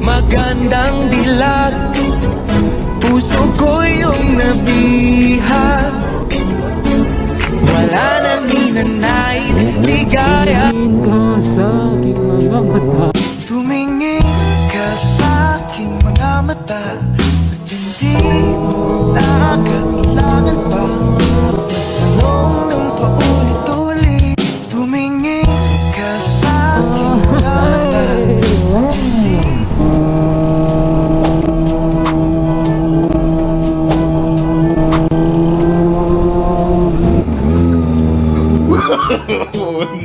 Magandang dilag, puso ko yung nabihag. Wala nang ninanais ligaya. Tumingin ka sa aking mga mata. Tumingin ka sa aking mga mata. At hindi mo na kailangan pa tanong ng paulit-ulit. Tumingin ka sa aking mga mata.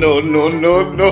No, no, no, no.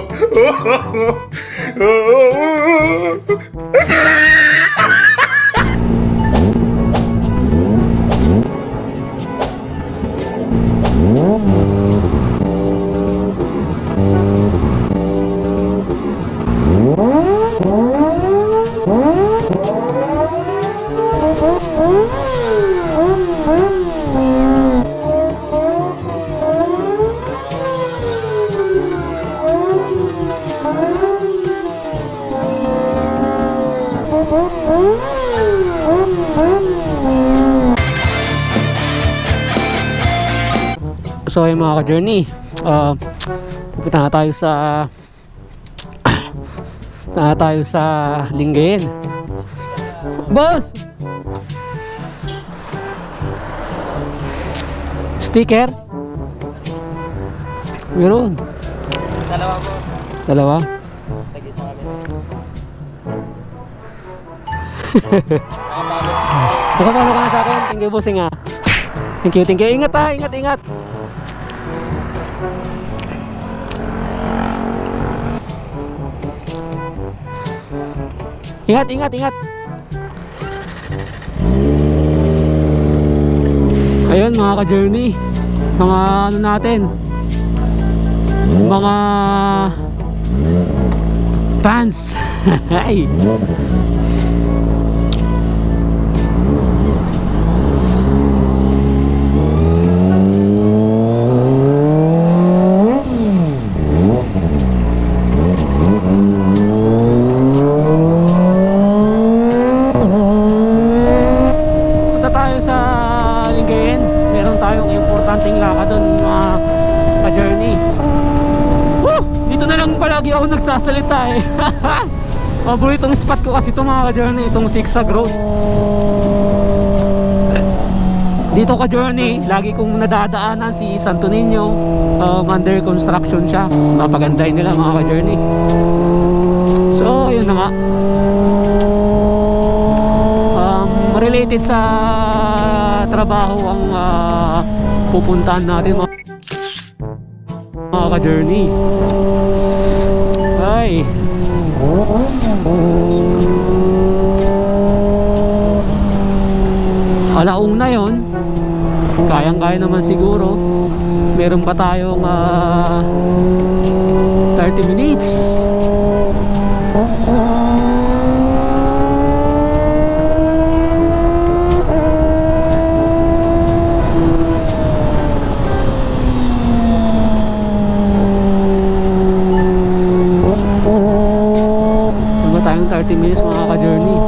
So ayun mga ka-journey, pupunta na tayo sa Lingayen. Boss! Sticker? Meron. Dalawa po. Dalawa? Lagi sa kami. Nakapalo ka na sa akin. Thank you, bossing ah. Thank you, thank you. Ingat ah, ingat, ingat. Ingat, ingat, ingat. Ayun mga ka-journey, mga ano natin, mga fans. Ay. Palagi ako nagsasalita eh. Paboritong spot ko kasi ito mga ka-journey, itong Zigzag Road. Dito ka-journey, lagi kong nadadaanan si Santo Niño. Under construction siya. Mapagandahin nila mga ka-journey. So yun na nga, related sa trabaho ang pupuntahan natin mga ka-journey. Ay. Alauna yon, kayang-kaya naman siguro. Meron pa tayong 30 minutes. Tayong 30 minutes mga ka-journey.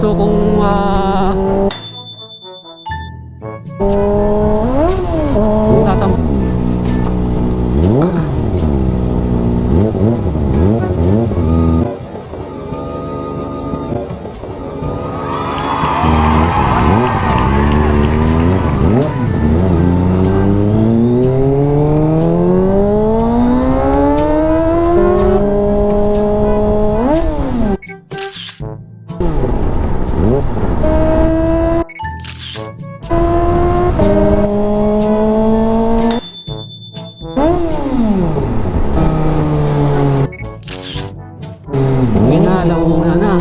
So kung tatam ginalauna na.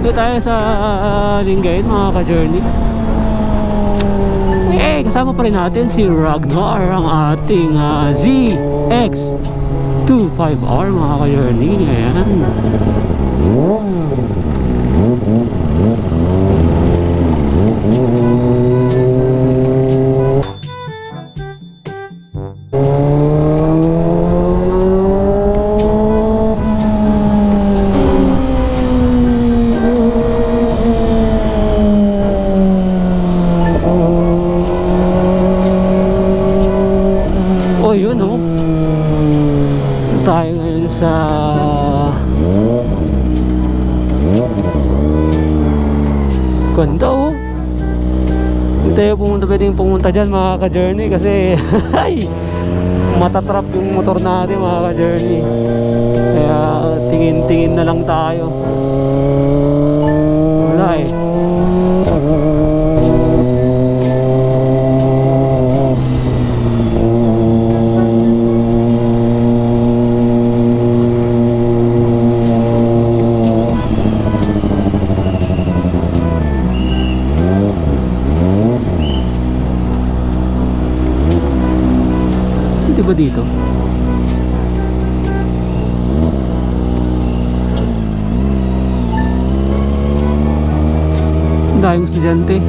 Dito tayo sa Lingayen mga ka-journey. Kasama pa rin natin si Ragnar, ang ating ZX25R mga ka-journey. Ayan. Oh, yun oh. Tayo ngayon sa ganda oh. Hindi tayo pwedeng pumunta dyan mga ka-journey kasi matatrap yung motor natin mga ka-journey. Kaya tingin-tingin na lang tayo. Wala eh. Di ba dito? Ang daming estudyante.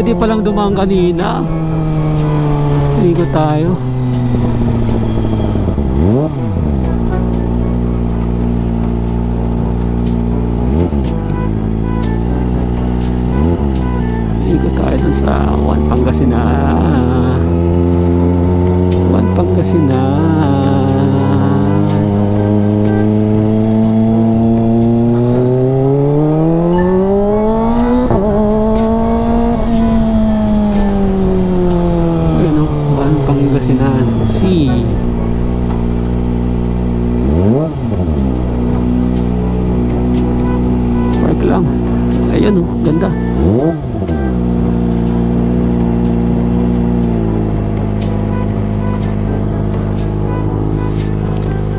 pwede palang dumaan kanina. Ikot tayo. Ikot tayo dun sa Juan Pangasinan. Juan Pangasinan. Pangasinan Sea. Park lang. Ayan oh, ganda.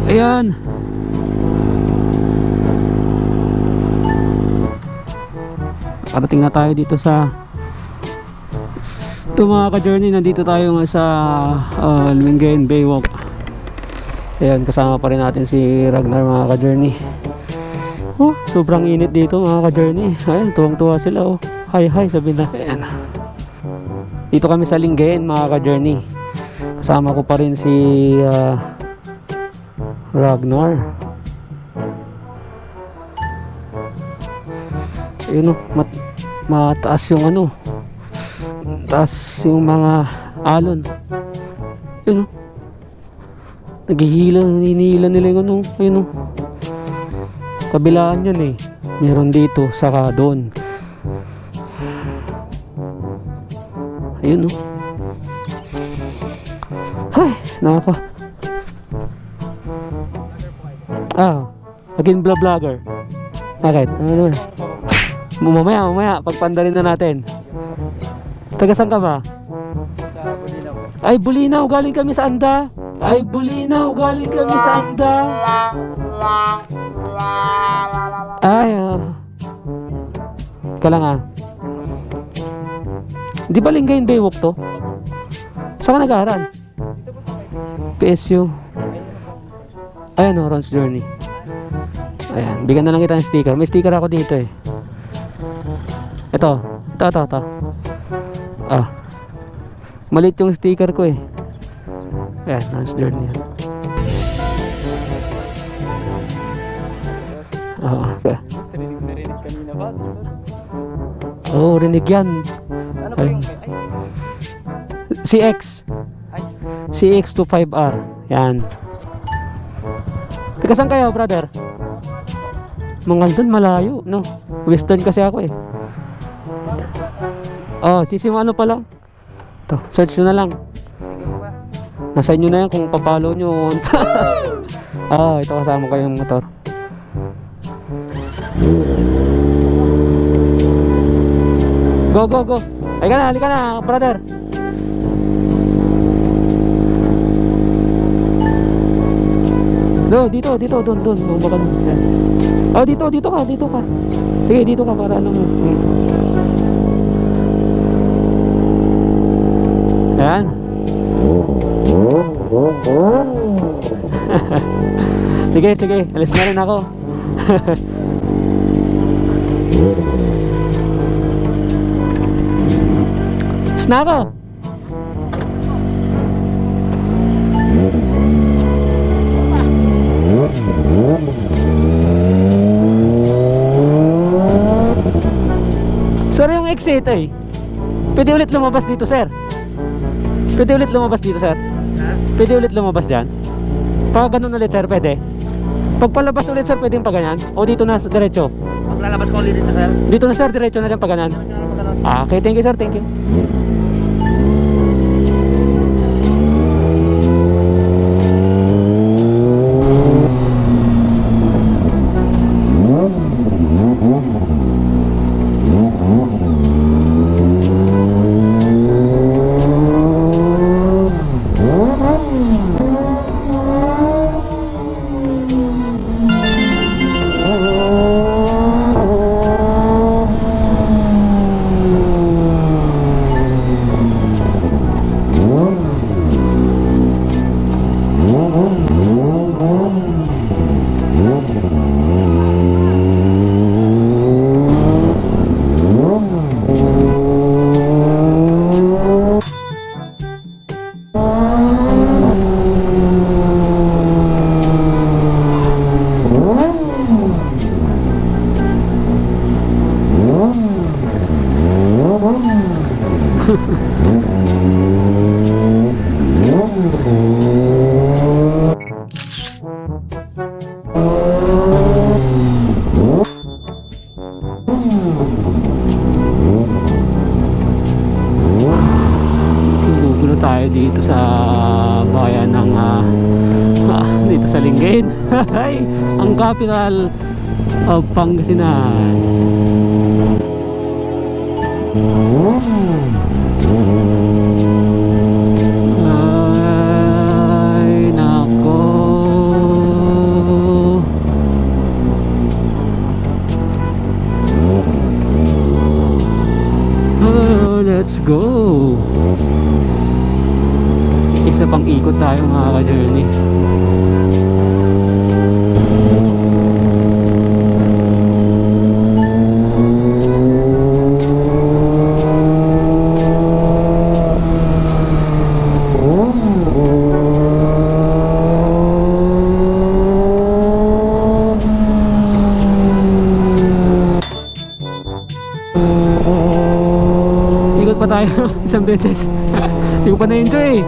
Ayan. Parating na tayo dito sa ito mga ka-journey, nandito tayo nga sa Lingayen Baywalk. Ayan, kasama pa rin natin si Ragnar mga ka-journey. Oh, sobrang init dito mga ka-journey. Ayan, tuwang-tuwa sila oh. Hi hi sabi na. Ayan. Dito kami sa Lingayen mga ka-journey. Kasama ko pa rin si Ragnar. Ayun oh, mataas yung ano, taas yung mga alon. Yun o, hinihila nila yung ano. Ayun o, kabilaan yan eh. Meron dito, saka doon. Ayun o. Ay, nakaka. Again vlogger. Bakit? Ano naman? Mamaya, pagpandarin na natin. Taga saan ka ba? Sa Bulinaw. Ay, Bulinaw, galing kami sa Anda. Ay, Bulinaw, galing kami sa Anda. Ay, Ika lang ah. Di ba Lingayen Baywalk to? Saan ka nag-aaral? PSU. Ayan o, Ron's Journey. Ayan, bigyan na lang kita ng sticker. May sticker ako dito eh. Ito. Maliit yung sticker ko eh. Ayan, Ron's Journey. Narinig kanina ba? Oo, rinig yan. Ano ba yung... CX. CX25R. Yan. Taga saan kayo, brother? Mangaldan, malayo, no? Western kasi ako eh. Oh, sisimano pa lang. Ito, search nyo na lang. Nasa inyo na yan kung papalo nyo. Ito kasama ko yung motor. Go. Halika na, brother. No, dito, doon. Baka doon. Oh, dito ka. Sige, dito ka para ano mo. Ayan. Sige, alis na rin ako. Snako. Sir, yung exit eh. Pwede ulit lumabas dito, sir. Pwede ulit lumabas dyan. Pag ganun ulit, sir, pwede. Pag palabas ulit, sir, pwede yung paganyan. O dito na, diretso. Pag lalabas ko ulit dito, sir. Dito na, sir, diretso na dyan paganyan. Okay, thank you, sir, thank you. Gugulo tayo dito sa bayan ng dito sa Lingayen. Ang capital of Pangasinan. Ay nako. Oh, let's go. Isa pang ikot tayo mga ka-journey. Ikot pa tayo isang beses. Hindi ko pa na-enjoy eh.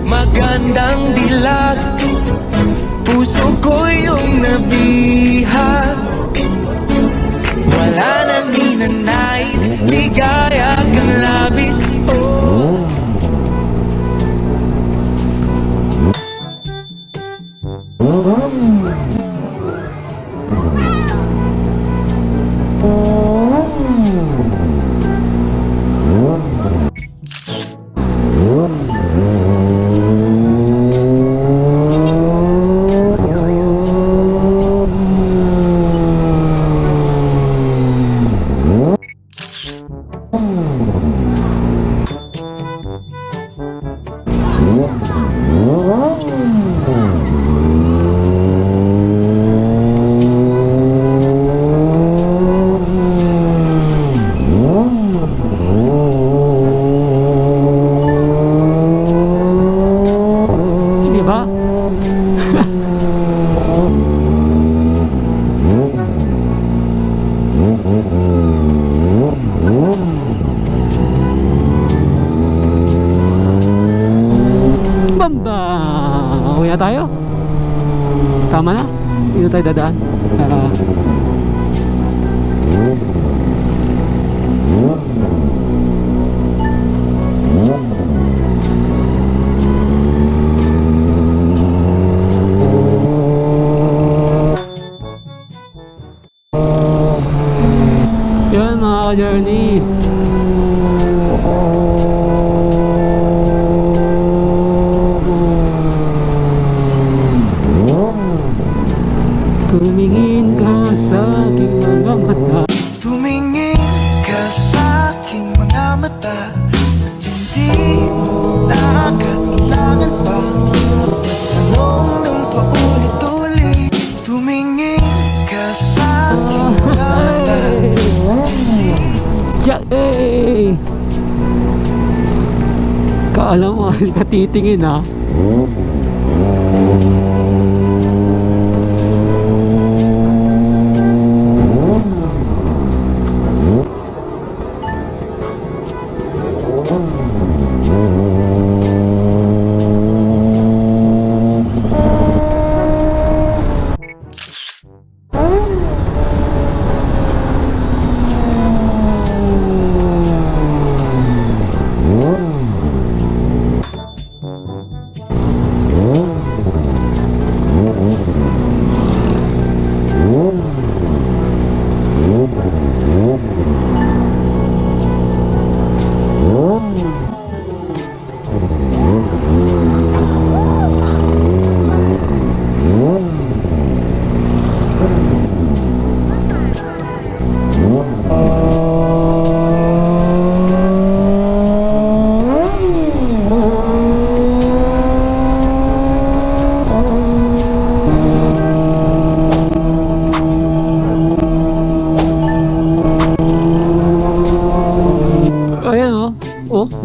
Magandang dilag, puso ko yung nabihag. Wala nang ninanais, ligaya kang labis. Oh. Di ba? Bamba! Uwi na tayo? Tama na? Dito tayo dadaan. Yan mga ka-journey. Tumingin ka sa aking mga mata. Tumingin ka sa aking mga mata at hindi na kailangan pa tanong ng paulit-ulit. Tumingin ka sa aking mga mata. Yeah, Kaalam mo, katitingin ha.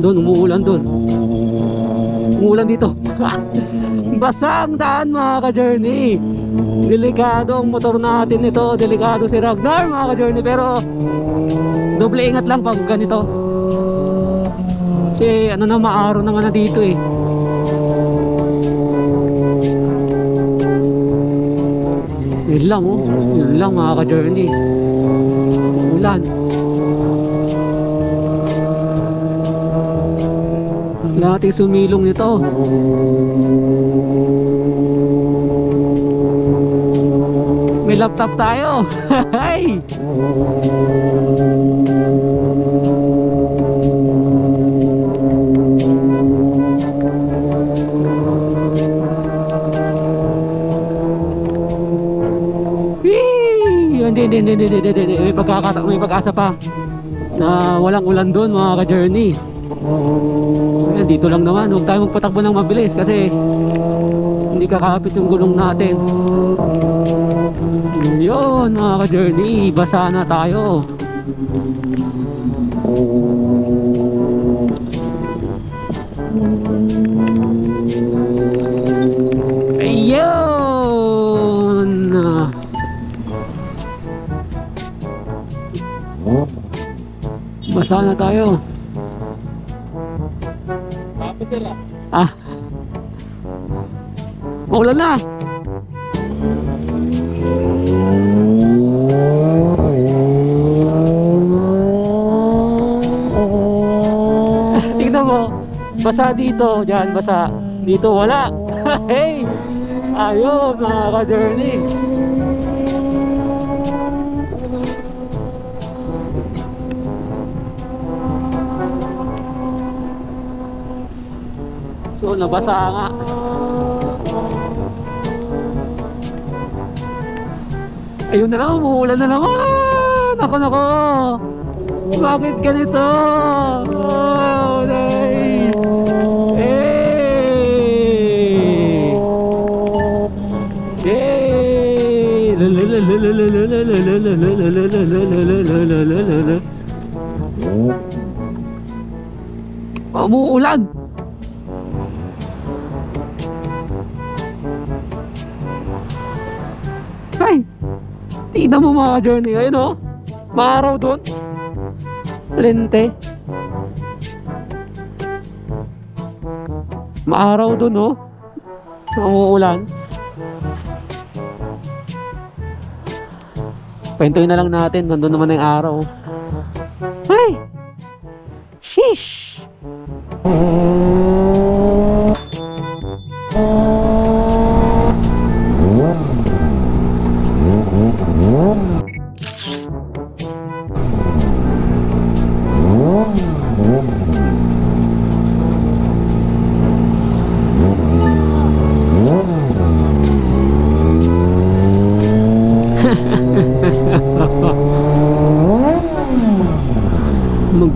Doon, umuulan doon. Umuulan dito. Basa ang daan mga ka-journey. Delikado ang motor natin ito. Delikado si Ragnar mga ka-journey. Pero doble ingat lang pag ganito. Kasi ano na, maaraw naman na dito eh. Yun lang oh. Yun lang mga ka-journey. Ulan. Lahat sumilong nito. May laptop tayo. Hey! Hindi. May pag-asa pa na walang ulan doon mga ka-journey. Ayan, dito lang naman. Huwag tayo magpatakbo ng mabilis kasi hindi kakapit yung gulong natin. Yun mga ka-journey, basa na tayo. Ayun. Basa na tayo. Ah. Maulan na. Tignan mo. Basa dito, diyan basa. Dito wala. Hey. Ayun mga ka-journey. So nabasa nga. Ayun na lang, umuulan na naman. Nako. Bakit ganito? Oh, nice. Hey. Hey. Umuulan. Ay, tignan mo mga journey. Ayun o, maaraw doon. Lente. Maaraw doon o. Umuulan. Pahintuin na lang natin. Nandun naman yung araw. Ay! Sheesh!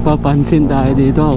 nagpapansin tayo dito.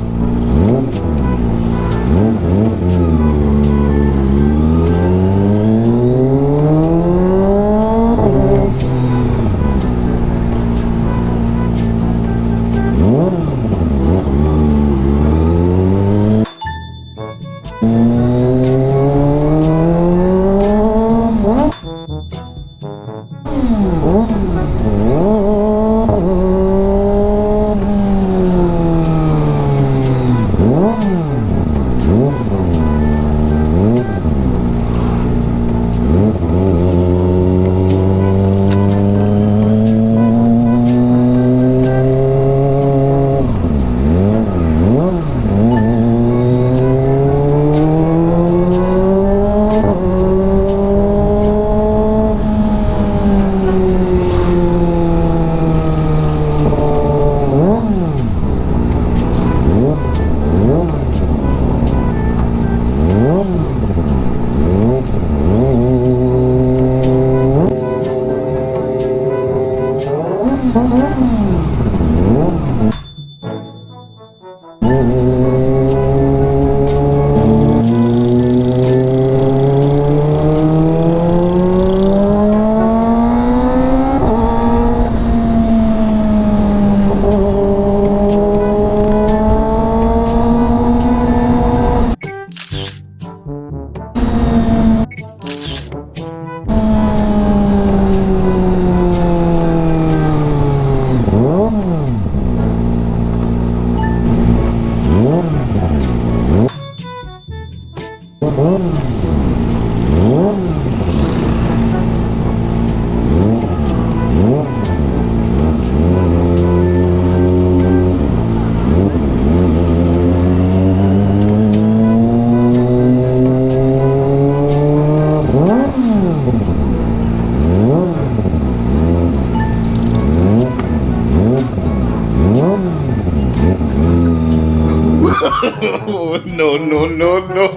No, no, no, no.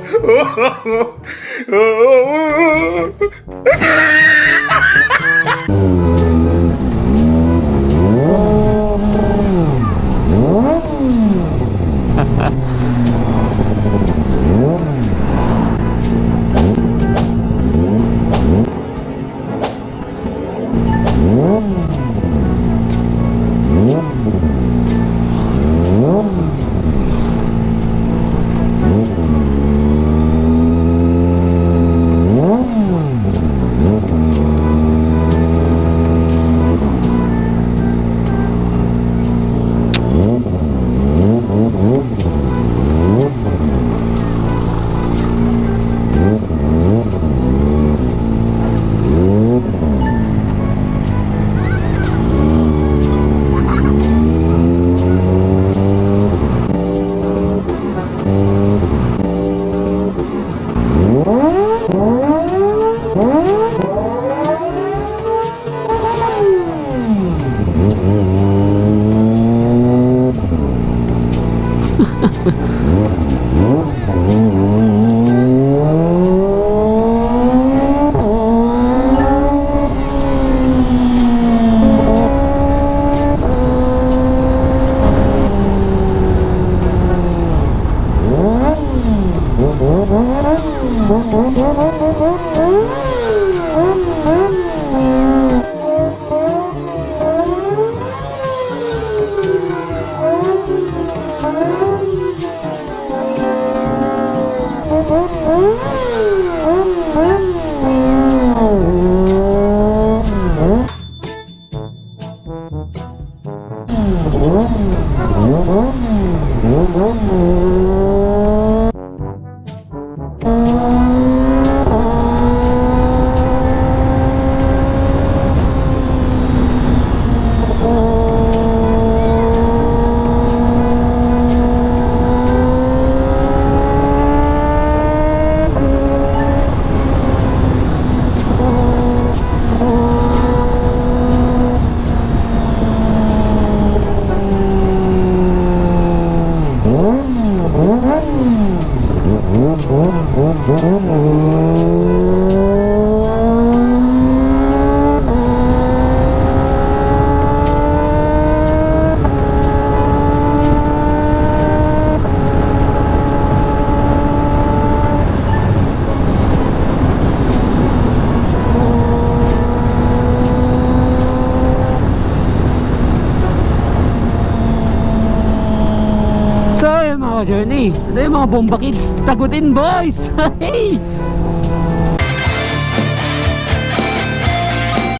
ka-journey. Ito yung mga bomba kids. Tagutin boys! Hey!